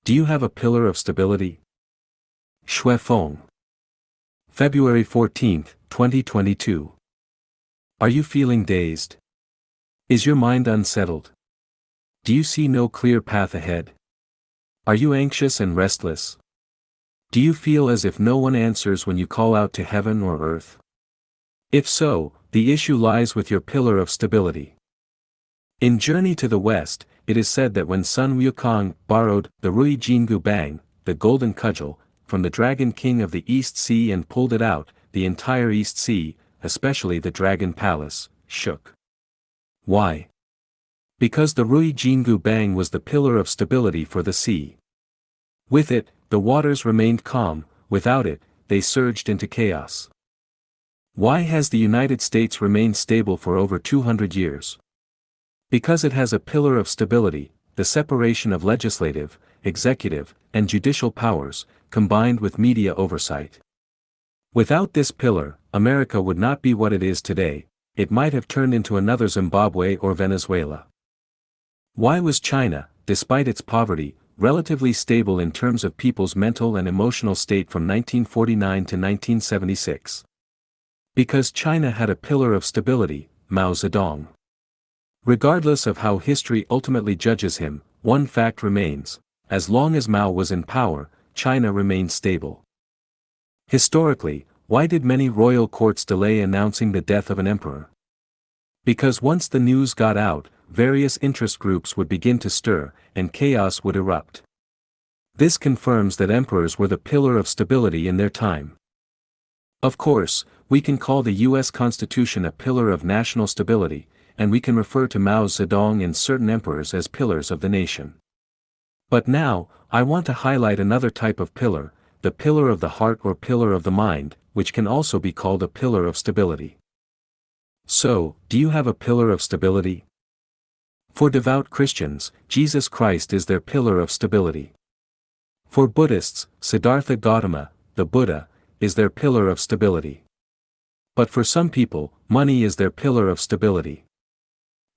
Do you have a pillar of stability? Shui Feng. February 14, 2022. Are you feeling dazed? Is your mind unsettled? Do you see no clear path ahead? Are you anxious and restless? Do you feel as if no one answers when you call out to heaven or earth? If so, the issue lies with your pillar of stability. In Journey to the West, it is said that when Sun Wukong borrowed the Rui Jingu Bang, the golden cudgel, from the Dragon King of the East Sea and pulled it out, the entire East Sea, especially the Dragon Palace, shook. Why? Because the Rui Jingu Bang was the pillar of stability for the sea. With it, the waters remained calm; without it, they surged into chaos. Why has the United States remained stable for over 200 years? Because it has a pillar of stability, the separation of legislative, executive, and judicial powers, combined with media oversight. Without this pillar, America would not be what it is today; it might have turned into another Zimbabwe or Venezuela. Why was China, despite its poverty, relatively stable in terms of people's mental and emotional state from 1949 to 1976? Because China had a pillar of stability, Mao Zedong. Regardless of how history ultimately judges him, one fact remains: as long as Mao was in power, China remained stable. Historically, why did many royal courts delay announcing the death of an emperor? Because once the news got out, various interest groups would begin to stir, and chaos would erupt. This confirms that emperors were the pillar of stability in their time. Of course, we can call the US Constitution a pillar of national stability, and we can refer to Mao Zedong and certain emperors as pillars of the nation. But now, I want to highlight another type of pillar, the pillar of the heart or pillar of the mind, which can also be called a pillar of stability. So, do you have a pillar of stability? For devout Christians, Jesus Christ is their pillar of stability. For Buddhists, Siddhartha Gautama, the Buddha, is their pillar of stability. But for some people, money is their pillar of stability.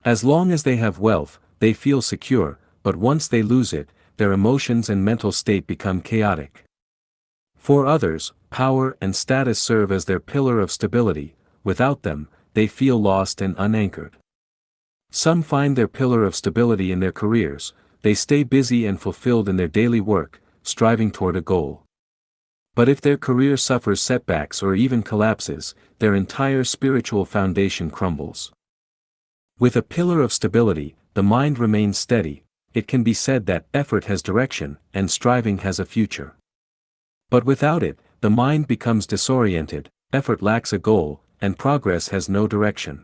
As long as they have wealth, they feel secure, but once they lose it, their emotions and mental state become chaotic. For others, power and status serve as their pillar of stability; without them, they feel lost and unanchored. Some find their pillar of stability in their careers; they stay busy and fulfilled in their daily work, striving toward a goal. But if their career suffers setbacks or even collapses, their entire spiritual foundation crumbles. With a pillar of stability, the mind remains steady; it can be said that effort has direction, and striving has a future. But without it, the mind becomes disoriented, effort lacks a goal, and progress has no direction.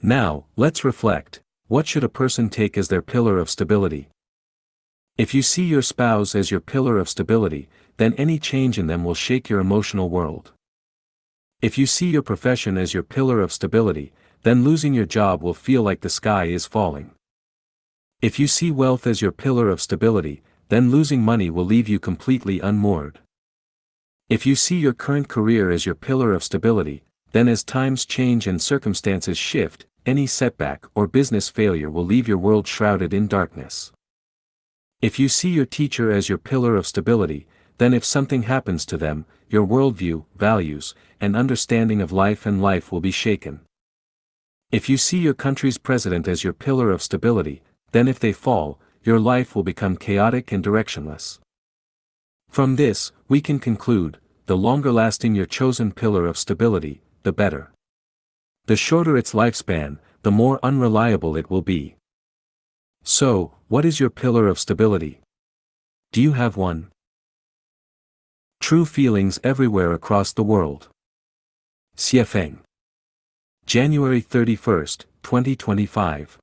Now, let's reflect: what should a person take as their pillar of stability? If you see your spouse as your pillar of stability, then any change in them will shake your emotional world. If you see your profession as your pillar of stability, then losing your job will feel like the sky is falling. If you see wealth as your pillar of stability, then losing money will leave you completely unmoored. If you see your current career as your pillar of stability, then as times change and circumstances shift, any setback or business failure will leave your world shrouded in darkness. If you see your teacher as your pillar of stability, then if something happens to them, your worldview, values, and understanding of life will be shaken. If you see your country's president as your pillar of stability, then if they fall, your life will become chaotic and directionless. From this, we can conclude: the longer lasting your chosen pillar of stability, the better. The shorter its lifespan, the more unreliable it will be. So, what is your pillar of stability? Do you have one? True feelings everywhere across the world. Xie Feng. January 31, 2025.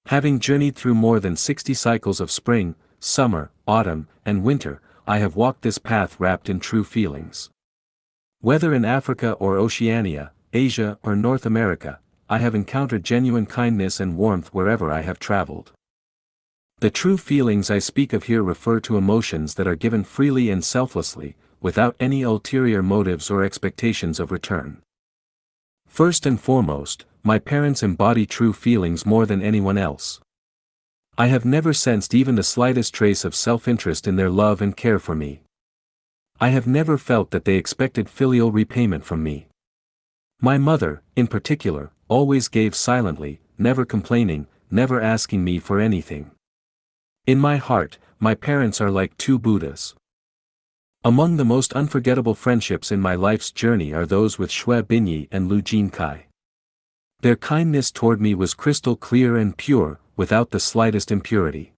Having journeyed through more than 60 cycles of spring, summer, autumn, and winter, I have walked this path wrapped in true feelings. Whether in Africa or Oceania, Asia or North America, I have encountered genuine kindness and warmth wherever I have traveled. The true feelings I speak of here refer to emotions that are given freely and selflessly, without any ulterior motives or expectations of return. First and foremost, my parents embody true feelings more than anyone else. I have never sensed even the slightest trace of self-interest in their love and care for me. I have never felt that they expected filial repayment from me. My mother, in particular, always gave silently, never complaining, never asking me for anything. In my heart, my parents are like two Buddhas. Among the most unforgettable friendships in my life's journey are those with Xue Binyi and Lu Jinkai. Their kindness toward me was crystal clear and pure, without the slightest impurity.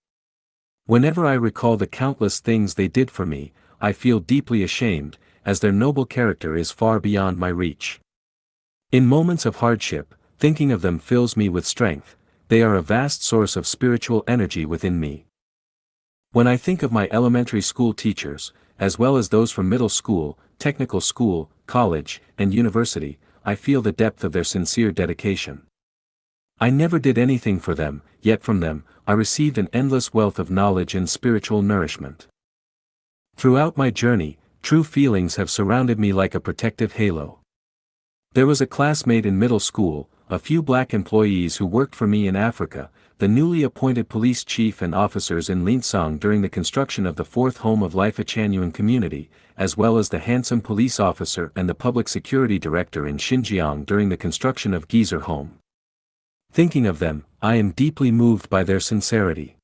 Whenever I recall the countless things they did for me, I feel deeply ashamed, as their noble character is far beyond my reach. In moments of hardship, thinking of them fills me with strength. They are a vast source of spiritual energy within me. When I think of my elementary school teachers, as well as those from middle school, technical school, college, and university, I feel the depth of their sincere dedication. I never did anything for them, yet from them, I received an endless wealth of knowledge and spiritual nourishment. Throughout my journey, true feelings have surrounded me like a protective halo. There was a classmate in middle school, a few black employees who worked for me in Africa, the newly appointed police chief and officers in Linsong during the construction of the fourth home of Lifechanyuan community, as well as the handsome police officer and the public security director in Xinjiang during the construction of Geyser home. Thinking of them, I am deeply moved by their sincerity.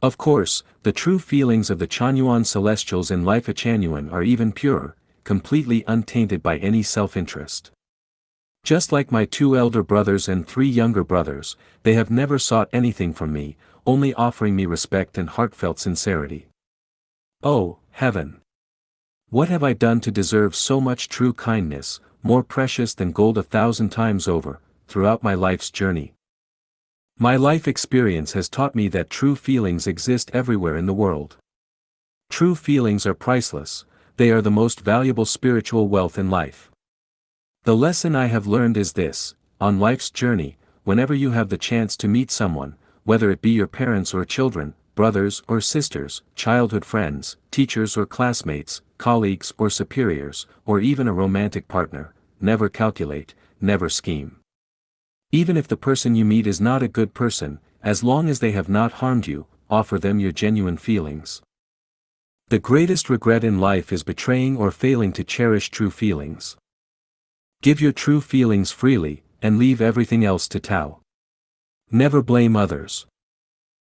Of course, the true feelings of the Chanyuan celestials in Lifechanyuan are even purer, completely untainted by any self-interest. Just like my 2 elder brothers and 3 younger brothers, they have never sought anything from me, only offering me respect and heartfelt sincerity. Oh, heaven! What have I done to deserve so much true kindness, more precious than gold 1,000 times over, throughout my life's journey? My life experience has taught me that true feelings exist everywhere in the world. True feelings are priceless, they are the most valuable spiritual wealth in life. The lesson I have learned is this: on life's journey, whenever you have the chance to meet someone, whether it be your parents or children, brothers or sisters, childhood friends, teachers or classmates, colleagues or superiors, or even a romantic partner, never calculate, never scheme. Even if the person you meet is not a good person, as long as they have not harmed you, offer them your genuine feelings. The greatest regret in life is betraying or failing to cherish true feelings. Give your true feelings freely, and leave everything else to Tao. Never blame others.